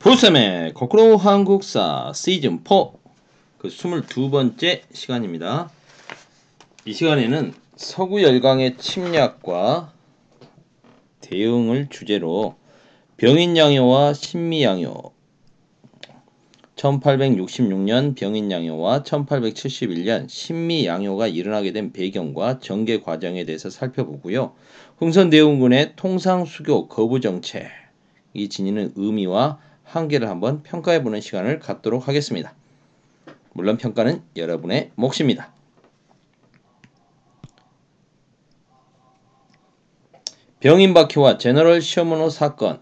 보쌤의 거꾸로 한국사 시즌 4 그 22번째 시간입니다. 이 시간에는 서구 열강의 침략과 대응을 주제로 병인양요와 신미양요 1866년 병인양요와 1871년 신미양요가 일어나게 된 배경과 전개 과정에 대해서 살펴보고요. 흥선대원군의 통상수교 거부 정책이 지니는 의미와 한계를 한번 평가해보는 시간을 갖도록 하겠습니다. 물론 평가는 여러분의 몫입니다. 병인박해와 제너럴 셔먼호 사건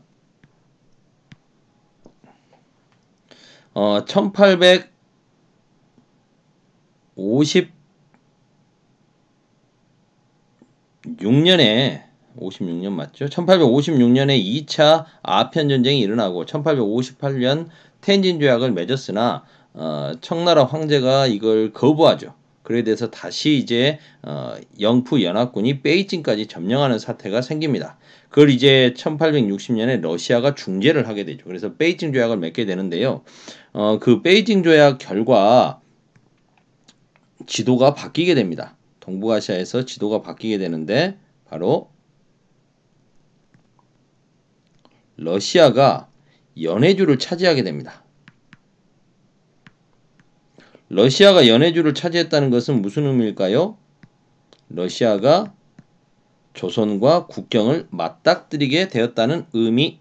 56년에 맞죠? 1856년에 2차 아편전쟁이 일어나고 1858년 텐진 조약을 맺었으나 청나라 황제가 이걸 거부하죠. 그래 대해서 다시 이제 영프 연합군이 베이징까지 점령하는 사태가 생깁니다. 그걸 이제 1860년에 러시아가 중재를 하게 되죠. 그래서 베이징 조약을 맺게 되는데요. 그 베이징 조약 결과 지도가 바뀌게 됩니다. 동북아시아에서 지도가 바뀌게 되는데 바로 러시아가 연해주를 차지하게 됩니다. 러시아가 연해주를 차지했다는 것은 무슨 의미일까요? 러시아가 조선과 국경을 맞닥뜨리게 되었다는 의미.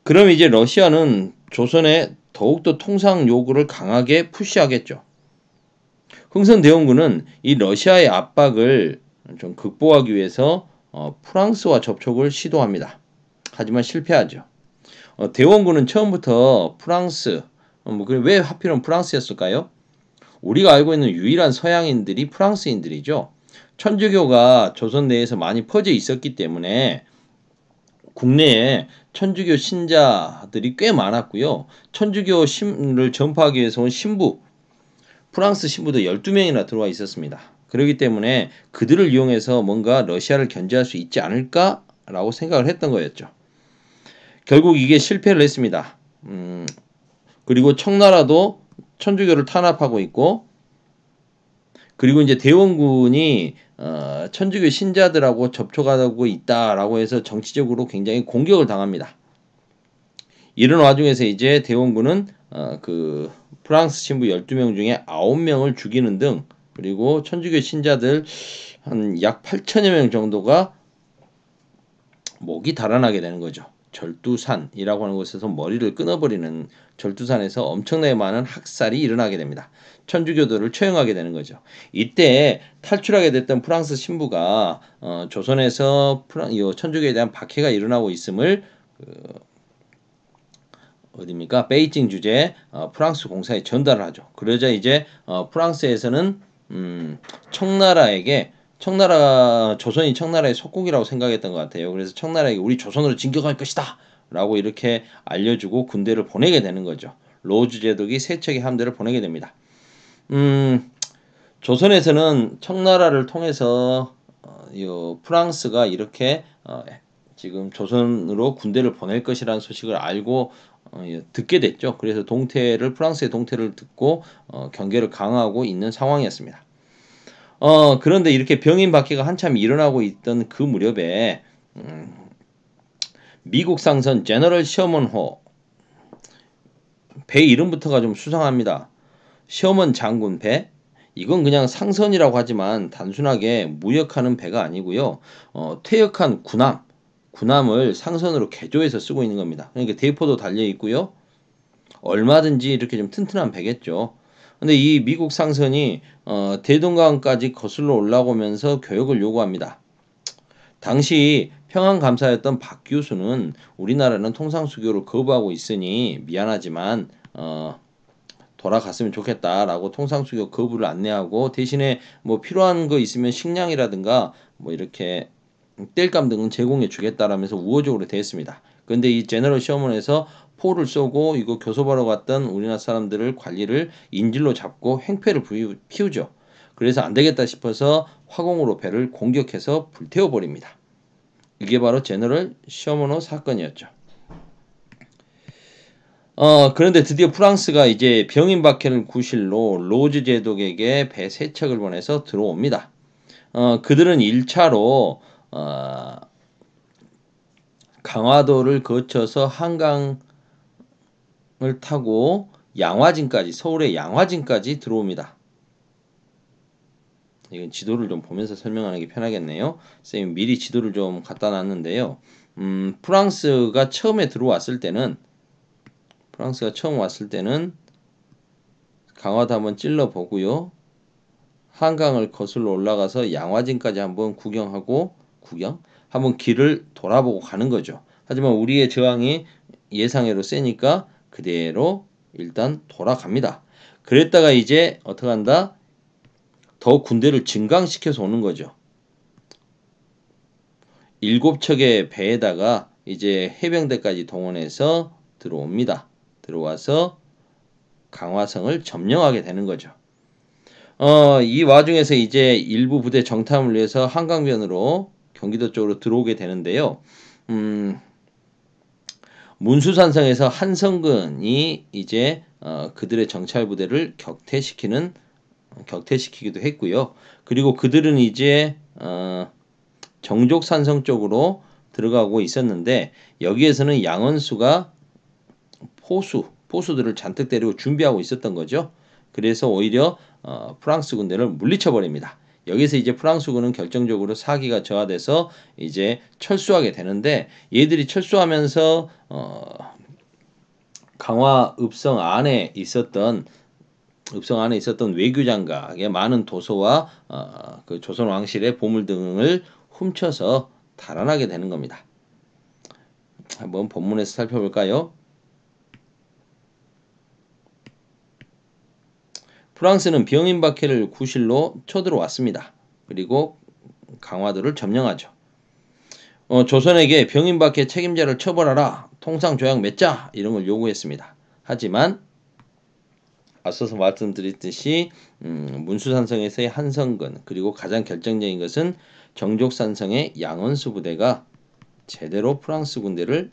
그럼 이제 러시아는 조선에 더욱더 통상 요구를 강하게 푸시하겠죠. 흥선대원군은 이 러시아의 압박을 좀 극복하기 위해서 프랑스와 접촉을 시도합니다. 하지만 실패하죠. 대원군은 처음부터 프랑스, 왜 하필은 프랑스였을까요? 우리가 알고 있는 유일한 서양인들이 프랑스인들이죠. 천주교가 조선 내에서 많이 퍼져 있었기 때문에 국내에 천주교 신자들이 꽤 많았고요. 천주교를 전파하기 위해서 온 신부, 프랑스 신부도 12명이나 들어와 있었습니다. 그렇기 때문에 그들을 이용해서 뭔가 러시아를 견제할 수 있지 않을까라고 생각을 했던 거였죠. 결국 이게 실패를 했습니다. 그리고 청나라도 천주교를 탄압하고 있고, 그리고 이제 대원군이 천주교 신자들하고 접촉하고 있다라고 해서 정치적으로 굉장히 공격을 당합니다. 이런 와중에서 이제 대원군은 그 프랑스 신부 12명 중에 9명을 죽이는 등, 그리고 천주교 신자들 한 약 8천여 명 정도가 목이 달아나게 되는 거죠. 절두산이라고 하는 곳에서 머리를 끊어버리는, 절두산에서 엄청나게 많은 학살이 일어나게 됩니다. 천주교도를 처형하게 되는 거죠. 이때 탈출하게 됐던 프랑스 신부가 조선에서 천주교에 대한 박해가 일어나고 있음을 어디입니까? 베이징 주재 프랑스 공사에 전달을 하죠. 그러자 이제 프랑스에서는 조선이 청나라의 속국이라고 생각했던 것 같아요. 그래서 청나라에게 우리 조선으로 진격할 것이다 라고 이렇게 알려주고 군대를 보내게 되는 거죠. 로즈 제독이 세 척의 함대를 보내게 됩니다. 조선에서는 청나라를 통해서 프랑스가 이렇게 지금 조선으로 군대를 보낼 것이라는 소식을 알고 듣게 됐죠. 그래서 프랑스의 동태를 듣고 경계를 강화하고 있는 상황이었습니다. 그런데 이렇게 병인 박해가 한참 일어나고 있던 그 무렵에 미국 상선 제너럴 셔먼호, 배 이름부터가 좀 수상합니다. 셔먼 장군 배, 이건 그냥 상선이라고 하지만 단순하게 무역하는 배가 아니고요. 퇴역한 군함을 상선으로 개조해서 쓰고 있는 겁니다. 그러니까 대포도 달려 있고요. 얼마든지 이렇게 좀 튼튼한 배겠죠. 근데 이 미국 상선이 대동강까지 거슬러 올라오면서 교역을 요구합니다. 당시 평안감사였던 박 교수는 우리나라는 통상수교를 거부하고 있으니 미안하지만 돌아갔으면 좋겠다라고 통상수교 거부를 안내하고, 대신에 뭐 필요한 거 있으면 식량이라든가 뭐 이렇게 땔감 등은 제공해 주겠다라면서 우호적으로 대했습니다. 그런데 이 제너럴 셔먼에서 포를 쏘고 이거 교섭하러 갔던 우리나라 사람들을 관리를 인질로 잡고 행패를 피우죠. 그래서 안 되겠다 싶어서 화공으로 배를 공격해서 불태워버립니다. 이게 바로 제너럴 셔먼호 사건이었죠. 그런데 드디어 프랑스가 이제 병인박해를 구실로 로즈 제독에게 배 3척을 보내서 들어옵니다. 그들은 1차로 강화도를 거쳐서 한강을 타고 양화진까지, 서울의 양화진까지 들어옵니다. 이건 지도를 좀 보면서 설명하는 게 편하겠네요. 쌤이 미리 지도를 좀 갖다 놨는데요. 프랑스가 처음 왔을 때는 강화도 한번 찔러 보고요. 한강을 거슬러 올라가서 양화진까지 한번 한번 길을 돌아보고 가는 거죠. 하지만 우리의 저항이 예상외로 세니까 그대로 일단 돌아갑니다. 그랬다가 이제 어떻게 한다? 더 군대를 증강시켜서 오는 거죠. 7척의 배에다가 이제 해병대까지 동원해서 들어옵니다. 들어와서 강화성을 점령하게 되는 거죠. 이 와중에서 이제 일부 부대 정탐을 위해서 한강변으로 경기도 쪽으로 들어오게 되는데요. 문수산성에서 한성근이 이제 그들의 정찰 부대를 격퇴시키기도 했고요. 그리고 그들은 이제 정족산성 쪽으로 들어가고 있었는데 여기에서는 양원수가 포수들을 잔뜩 데리고 준비하고 있었던 거죠. 그래서 오히려 프랑스 군대를 물리쳐 버립니다. 여기서 이제 프랑스군은 결정적으로 사기가 저하돼서 이제 철수하게 되는데 얘들이 철수하면서 강화 읍성 안에 있었던 외교장각의 많은 도서와 그 조선 왕실의 보물 등을 훔쳐서 달아나게 되는 겁니다. 한번 본문에서 살펴볼까요? 프랑스는 병인박해를 구실로 쳐들어왔습니다. 그리고 강화도를 점령하죠. 조선에게 병인박해 책임자를 처벌하라, 통상조약 맺자 이런 걸 요구했습니다. 하지만 앞서서 말씀드렸듯이 문수산성에서의 한성근 그리고 가장 결정적인 것은 정족산성의 양원수 부대가 제대로 프랑스 군대를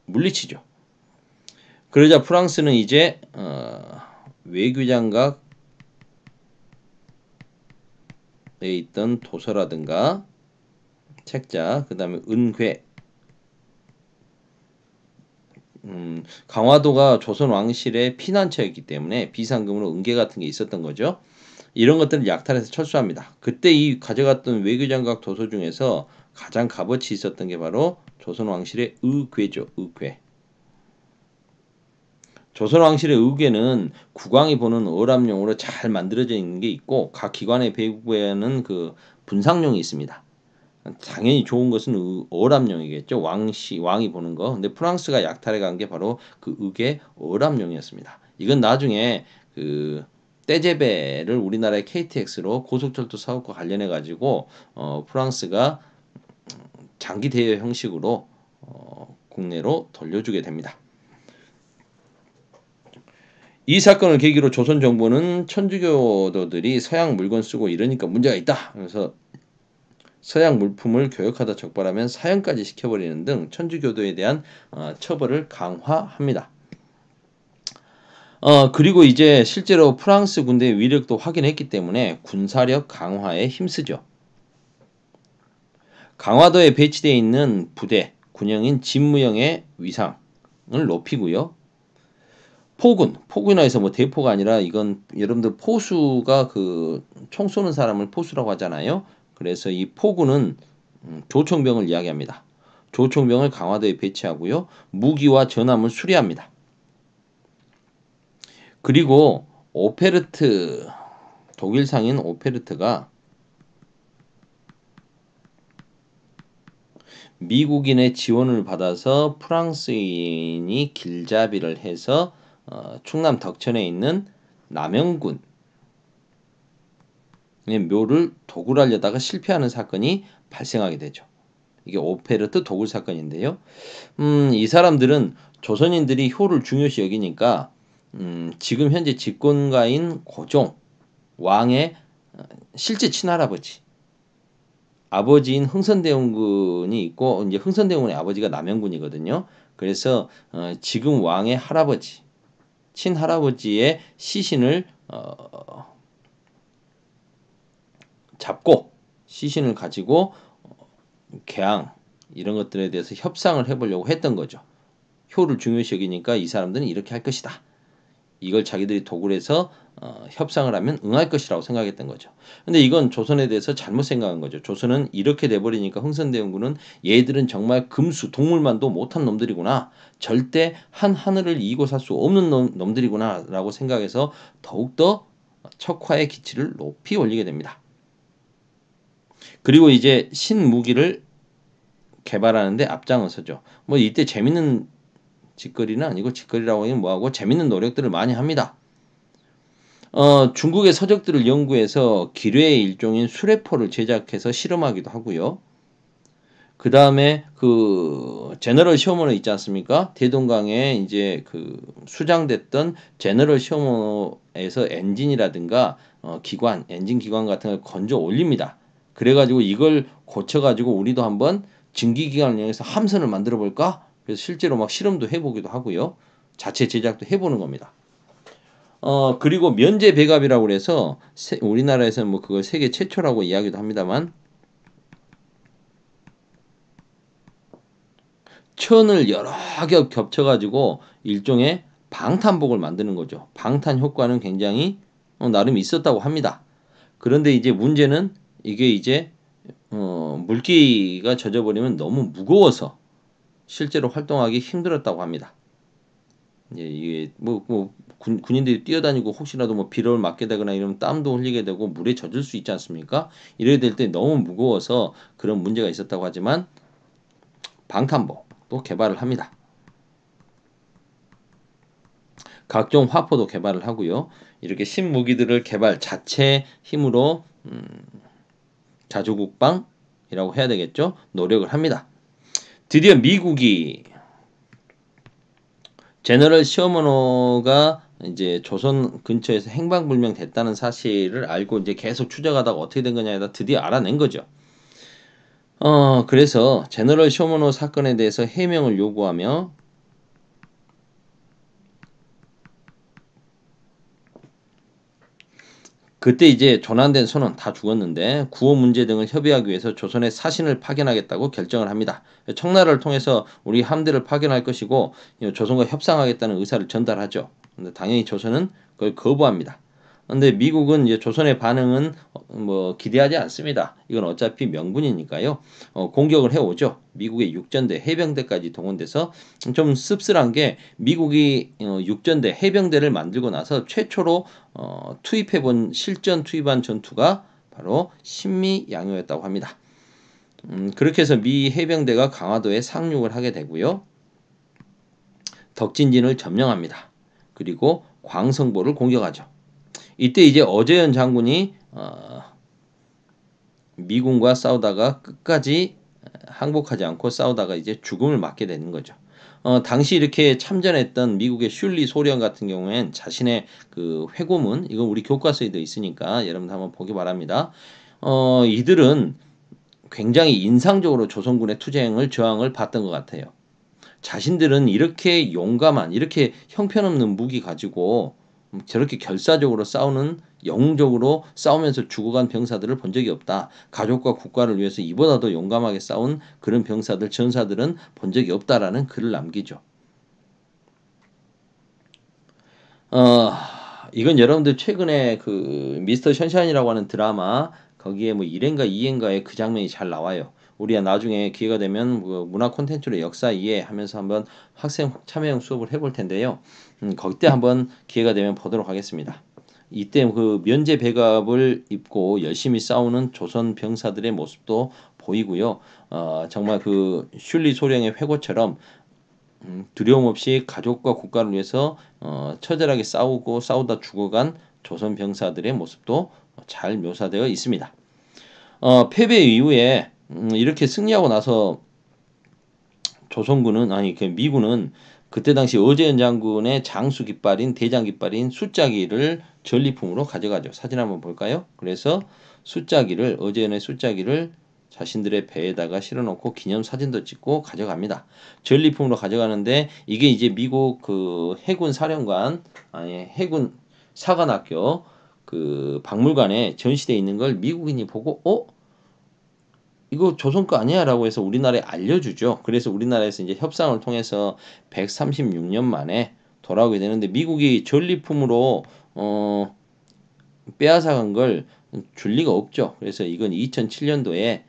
물리치죠. 그러자 프랑스는 이제 외교장각에 있던 도서라든가 책자, 그 다음에 은괴, 강화도가 조선 왕실의 피난처였기 때문에 비상금으로 은괴 같은 게 있었던 거죠. 이런 것들을 약탈해서 철수합니다. 그때 이 가져갔던 외교장각 도서 중에서 가장 값어치 있었던 게 바로 조선 왕실의 의궤죠. 의궤. 조선 왕실의 의궤는 국왕이 보는 어람용으로 잘 만들어져 있는 게 있고 각 기관의 배후에는 그 분상용이 있습니다. 당연히 좋은 것은 어람용이겠죠. 왕이 보는 거. 근데 프랑스가 약탈해 간 게 바로 그 의궤 어람용이었습니다. 이건 나중에 그 떼제베를 우리나라의 KTX로 고속철도 사업과 관련해 가지고 프랑스가 장기 대여 형식으로 국내로 돌려주게 됩니다. 이 사건을 계기로 조선 정부는 천주교도들이 서양 물건 쓰고 이러니까 문제가 있다. 그래서 서양 물품을 교역하다 적발하면 사형까지 시켜버리는 등 천주교도에 대한 처벌을 강화합니다. 그리고 이제 실제로 프랑스 군대의 위력도 확인했기 때문에 군사력 강화에 힘쓰죠. 강화도에 배치되어 있는 부대, 군형인 진무영의 위상을 높이고요. 포구나 해서 뭐 대포가 아니라 이건 여러분들 포수가 그 총 쏘는 사람을 포수라고 하잖아요. 그래서 이 포구는 조총병을 이야기합니다. 조총병을 강화도에 배치하고요. 무기와 전함을 수리합니다. 그리고 오페르트, 독일 상인 오페르트가 미국인의 지원을 받아서 프랑스인이 길잡이를 해서 충남 덕천에 있는 남영군의 묘를 도굴하려다가 실패하는 사건이 발생하게 되죠. 이게 오페르트 도굴 사건인데요. 이 사람들은 조선인들이 효를 중요시 여기니까 지금 현재 집권가인 고종 왕의 실제 친할아버지 아버지인 흥선대원군이 있고 이제 흥선대원군의 아버지가 남영군이거든요. 그래서 지금 왕의 할아버지, 친할아버지의 시신을 잡고 시신을 가지고 개항 이런 것들에 대해서 협상을 해보려고 했던 거죠. 효를 중요시 여기니까 이 사람들은 이렇게 할 것이다. 이걸 자기들이 도구를 해서 협상을 하면 응할 것이라고 생각했던 거죠. 근데 이건 조선에 대해서 잘못 생각한 거죠. 조선은 이렇게 돼버리니까 흥선대원군은 얘들은 정말 금수 동물만도 못한 놈들이구나. 절대 한 하늘을 이고 살 수 없는 놈들이구나 라고 생각해서 더욱더 척화의 기치를 높이 올리게 됩니다. 그리고 이제 신무기를 개발하는데 앞장서죠. 뭐 이때 재밌는 짓거리는 아니고 짓거리라고 하긴 뭐하고 재밌는 노력들을 많이 합니다. 중국의 서적들을 연구해서 기뢰의 일종인 수레포를 제작해서 실험하기도 하고요. 그 다음에 그 제너럴 시어머너 있지 않습니까? 대동강에 이제 그 수장됐던 제너럴 시어머너에서 엔진이라든가 기관, 엔진 기관 같은 걸 건져 올립니다. 그래가지고 이걸 고쳐가지고 우리도 한번 증기기관을 이용해서 함선을 만들어 볼까? 그래서 실제로 막 실험도 해보기도 하고요. 자체 제작도 해보는 겁니다. 그리고 면제 배갑이라고 그래서 우리나라에서는 뭐 그걸 세계 최초라고 이야기도 합니다만 천을 여러 겹 겹쳐가지고 일종의 방탄복을 만드는 거죠. 방탄 효과는 굉장히 나름 있었다고 합니다. 그런데 이제 문제는 이게 이제 물기가 젖어버리면 너무 무거워서 실제로 활동하기 힘들었다고 합니다. 이게 군인들이 뛰어다니고 혹시라도 뭐 비를 맞게 되거나 이러면 땀도 흘리게 되고 물에 젖을 수 있지 않습니까? 이래야 될 때 너무 무거워서 그런 문제가 있었다고 하지만 방탄복도 개발을 합니다. 각종 화포도 개발을 하고요. 이렇게 신무기들을 개발 자체 힘으로 자주국방이라고 해야 되겠죠? 노력을 합니다. 드디어 미국이 제너럴 시어머너가 이제 조선 근처에서 행방불명 됐다는 사실을 알고 이제 계속 추적하다가 어떻게 된 거냐에 다 드디어 알아낸 거죠. 그래서 제너럴 시어머너 사건에 대해서 해명을 요구하며 그때 이제 조난된 선원 다 죽었는데 구호 문제 등을 협의하기 위해서 조선에 사신을 파견하겠다고 결정을 합니다. 청나라를 통해서 우리 함대를 파견할 것이고 조선과 협상하겠다는 의사를 전달하죠. 근데 당연히 조선은 그걸 거부합니다. 근데 미국은 이제 조선의 반응은 뭐 기대하지 않습니다. 이건 어차피 명분이니까요. 공격을 해오죠. 미국의 육전대, 해병대까지 동원돼서 좀 씁쓸한 게 미국이 육전대, 해병대를 만들고 나서 최초로 투입해본 실전 투입한 전투가 바로 신미양요였다고 합니다. 그렇게 해서 미 해병대가 강화도에 상륙을 하게 되고요. 덕진진을 점령합니다. 그리고 광성보를 공격하죠. 이때 이제 어제연 장군이 미군과 싸우다가 끝까지 항복하지 않고 싸우다가 이제 죽음을 맞게 되는 거죠. 당시 이렇게 참전했던 미국의 슐리 소령 같은 경우엔 자신의 그 회고문, 이건 우리 교과서에도 있으니까 여러분들 한번 보기 바랍니다. 이들은 굉장히 인상적으로 조선군의 투쟁을 저항을 받던 것 같아요. 자신들은 이렇게 용감한, 이렇게 형편없는 무기 가지고 저렇게 결사적으로 싸우는, 영웅적으로 싸우면서 죽어간 병사들을 본 적이 없다. 가족과 국가를 위해서 이보다 더 용감하게 싸운 그런 병사들, 전사들은 본 적이 없다라는 글을 남기죠. 이건 여러분들 최근에 그 미스터 션샤인이라고 하는 드라마 거기에 뭐 1회인가 2회인가에 그 장면이 잘 나와요. 우리가 나중에 기회가 되면 뭐 문화 콘텐츠로 역사 이해 하면서 한번 학생 참여형 수업을 해볼 텐데요. 거기 한번 기회가 되면 보도록 하겠습니다. 이때 그 면제 배갑을 입고 열심히 싸우는 조선 병사들의 모습도 보이고요. 정말 그 슐리 소령의 회고처럼 두려움 없이 가족과 국가를 위해서 처절하게 싸우고 싸우다 죽어간 조선 병사들의 모습도 잘 묘사되어 있습니다. 패배 이후에 이렇게 승리하고 나서 조선군은 아니 그 미군은 그때 당시 어제연 장군의 장수 깃발인 대장 깃발인 숫자기를 전리품으로 가져가죠. 사진 한번 볼까요? 그래서 숫자기를 어제연의 숫자기를 자신들의 배에다가 실어놓고 기념사진도 찍고 가져갑니다. 전리품으로 가져가는데 이게 이제 미국 그 해군 사령관 아니 해군 사관학교 그 박물관에 전시되어 있는 걸 미국인이 보고 이거 조선 거 아니야? 라고 해서 우리나라에 알려주죠. 그래서 우리나라에서 이제 협상을 통해서 136년 만에 돌아오게 되는데 미국이 전리품으로 빼앗아간 걸 줄 리가 없죠. 그래서 이건 2007년도에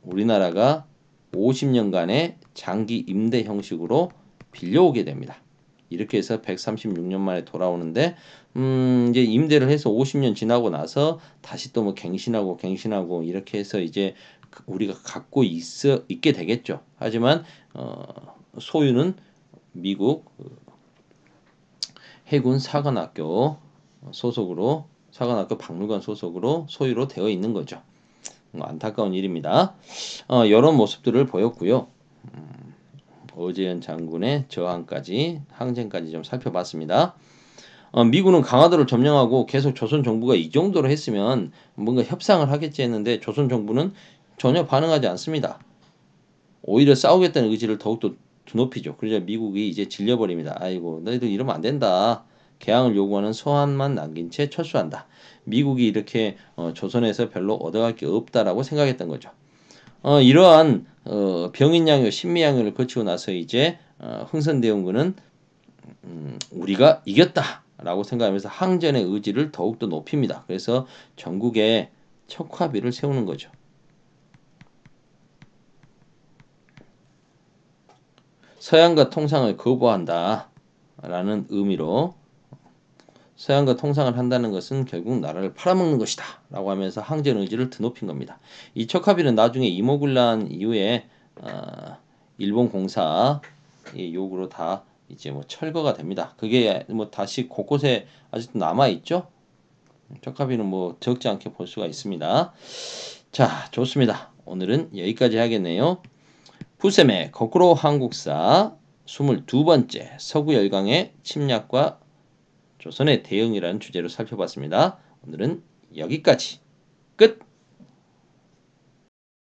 우리나라가 50년간의 장기 임대 형식으로 빌려오게 됩니다. 이렇게 해서 136년 만에 돌아오는데 이제 임대를 해서 50년 지나고 나서 다시 또 뭐 갱신하고 이렇게 해서 이제 우리가 갖고 있게 되겠죠. 하지만 소유는 미국 해군 사관학교 소속으로 사관학교 박물관 소속으로 소유로 되어 있는 거죠. 안타까운 일입니다. 이런 모습들을 보였고요. 어제현 장군의 저항까지 항쟁까지 좀 살펴봤습니다. 미군은 강화도를 점령하고 계속 조선 정부가 이 정도로 했으면 뭔가 협상을 하겠지 했는데 조선 정부는 전혀 반응하지 않습니다. 오히려 싸우겠다는 의지를 더욱더 드높이죠. 그러자 미국이 이제 질려버립니다. 아이고 너희들 이러면 안 된다. 개항을 요구하는 서한만 남긴 채 철수한다. 미국이 이렇게 조선에서 별로 얻어갈 게 없다라고 생각했던 거죠. 이러한 병인양요, 신미양요를 거치고 나서 이제 흥선대원군은 우리가 이겼다라고 생각하면서 항전의 의지를 더욱더 높입니다. 그래서 전국에 척화비를 세우는 거죠. 서양과 통상을 거부한다 라는 의미로 서양과 통상을 한다는 것은 결국 나라를 팔아먹는 것이다 라고 하면서 항전 의지를 드높인 겁니다. 이 척화비는 나중에 이모군란 이후에 일본 공사의 요구로 다 이제 뭐 철거가 됩니다. 그게 뭐 다시 곳곳에 아직도 남아있죠. 척화비는 뭐 적지 않게 볼 수가 있습니다. 자, 좋습니다. 오늘은 여기까지 하겠네요. 푸셈의 거꾸로 한국사 22번째 서구 열강의 침략과 조선의 대응이라는 주제로 살펴봤습니다. 오늘은 여기까지 끝!